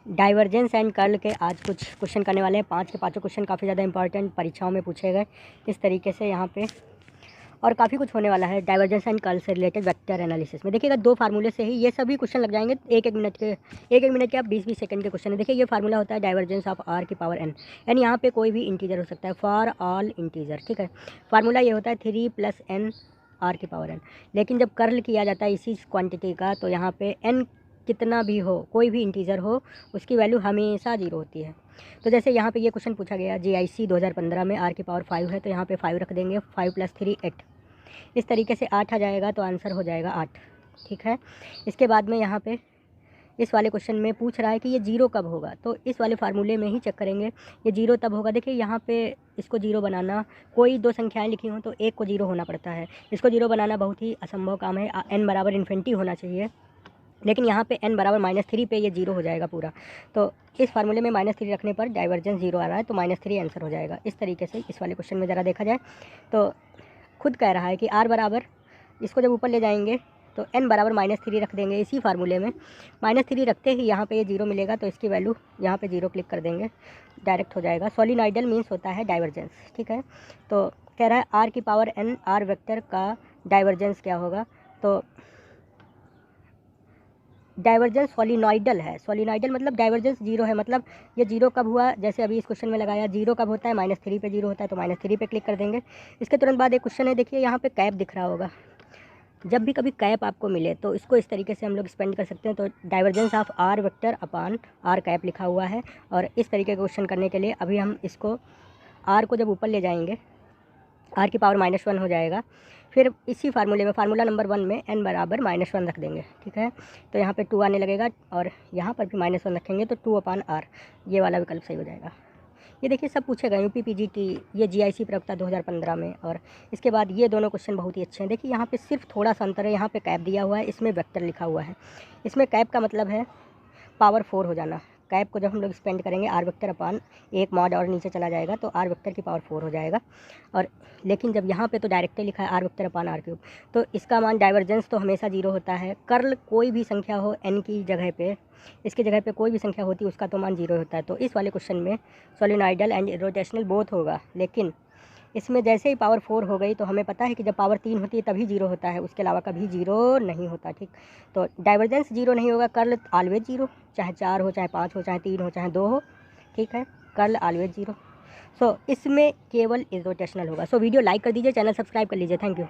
Divergence and curl के आज कुछ क्वेश्चन करने वाले हैं। 5 के 5 क्वेश्चन काफ़ी ज़्यादा इंपॉर्टेंट परीक्षाओं में पूछे गए इस तरीके से यहाँ पे, और काफ़ी कुछ होने वाला है डाइवर्जेंस एंड कर्ल से रिलेटेड वेक्टर एनालिसिस में। देखिएगा 2 फार्मूले से ही ये सभी क्वेश्चन लग जाएंगे। एक एक मिनट के आप 20-20 सेकंड के क्वेश्चन है। देखिए ये फार्मूला होता है डाइवर्जेंस ऑफ आर की पावर एन, यानी यहाँ पे कोई भी इंटीजर हो सकता है, फॉर ऑल इंटीजर। ठीक है, फार्मूला ये होता है 3 + n आर की पावर एन। लेकिन जब कर्ल किया जाता है इसी क्वान्टिटी का, तो यहाँ पे एन कितना भी हो, कोई भी इंटीजर हो, उसकी वैल्यू हमेशा 0 होती है। तो जैसे यहाँ पे ये क्वेश्चन पूछा गया GIC 2015 में, आर की पावर 5 है तो यहाँ पे 5 रख देंगे, 5 + 3 8। इस तरीके से 8 आ जाएगा तो आंसर हो जाएगा 8। ठीक है, इसके बाद में यहाँ पे इस वाले क्वेश्चन में पूछ रहा है कि ये 0 कब होगा, तो इस वाले फार्मूले में ही चेक करेंगे। ये 0 तब होगा, देखिए यहाँ पे इसको 0 बनाना, कोई 2 संख्याएं लिखी हों तो एक को 0 होना पड़ता है। इसको 0 बनाना बहुत ही असंभव काम है, n बराबर इन्फिनिटी होना चाहिए, लेकिन यहाँ पे n बराबर -3 पे ये 0 हो जाएगा पूरा। तो इस फार्मूले में -3 रखने पर डाइवर्जेंस 0 आ रहा है, तो -3 आंसर हो जाएगा। इस तरीके से इस वाले क्वेश्चन में ज़रा देखा जाए तो खुद कह रहा है कि r बराबर, इसको जब ऊपर ले जाएंगे तो n बराबर -3 रख देंगे इसी फार्मूले में। -3 रखते ही यहाँ पे ये 0 मिलेगा, तो इसकी वैल्यू यहाँ पे 0 क्लिक कर देंगे, डायरेक्ट हो जाएगा। सोलिनॉइडल मीन्स होता है डाइवर्जेंस। ठीक है, तो कह रहा है r की पावर n, r वेक्टर का डाइवर्जेंस क्या होगा, तो डाइवर्जेंस सोलिनॉइडल है। सोलिनॉइडल मतलब डाइवर्जेंस 0 है, मतलब ये 0 कब हुआ, जैसे अभी इस क्वेश्चन में लगाया 0 कब होता है, -3 पे 0 होता है, तो -3 पे क्लिक कर देंगे। इसके तुरंत बाद एक क्वेश्चन है, देखिए यहाँ पे कैप दिख रहा होगा। जब भी कभी कैप आपको मिले तो इसको इस तरीके से हम लोग स्पेंड कर सकते हैं। तो divergence of r vector upon r cap लिखा हुआ है, और इस तरीके का क्वेश्चन करने के लिए अभी हम इसको आर को जब ऊपर ले जाएंगे, आर की पावर -1 हो जाएगा। फिर इसी फार्मूले में, फार्मूला नंबर 1 में n बराबर -1 रख देंगे। ठीक है, तो यहाँ पे 2 आने लगेगा, और यहाँ पर भी -1 रखेंगे तो 2/r, ये वाला विकल्प सही हो जाएगा। ये देखिए सब पूछे गए UP PGT, ये GIC प्रवक्ता 2015 में। और इसके बाद ये दोनों क्वेश्चन बहुत ही अच्छे हैं। देखिए यहाँ पे सिर्फ थोड़ा सा अंतर है, यहाँ पे कैप दिया हुआ है, इसमें वेक्टर लिखा हुआ है। इसमें कैप का मतलब है पावर 4 हो जाना। कैप को जब हम लोग स्पेंड करेंगे, आर वेक्टर अपान एक मॉड और नीचे चला जाएगा, तो आर वेक्टर की पावर 4 हो जाएगा। और लेकिन जब यहाँ पे तो डायरेक्टली लिखा है r vector upon r cube, तो इसका मान डाइवर्जेंस तो हमेशा 0 होता है। कर्ल कोई भी संख्या हो n की जगह पे, इसकी जगह पे कोई भी संख्या होती है, उसका तो मान 0 होता है। तो इस वाले क्वेश्चन में सोलिनॉइडल एंड रोटेशनल बोथ होगा, लेकिन इसमें जैसे ही पावर 4 हो गई तो हमें पता है कि जब पावर 3 होती है तभी 0 होता है, उसके अलावा कभी 0 नहीं होता। ठीक, तो डाइवर्जेंस 0 नहीं होगा, कर्ल ऑलवेज 0, चाहे 4 हो, चाहे 5 हो, चाहे 3 हो, चाहे 2 हो। ठीक है, कर्ल ऑलवेज 0। सो इसमें केवल इरोटेशनल होगा। सो वीडियो लाइक कर दीजिए, चैनल सब्सक्राइब कर लीजिए। Thank you.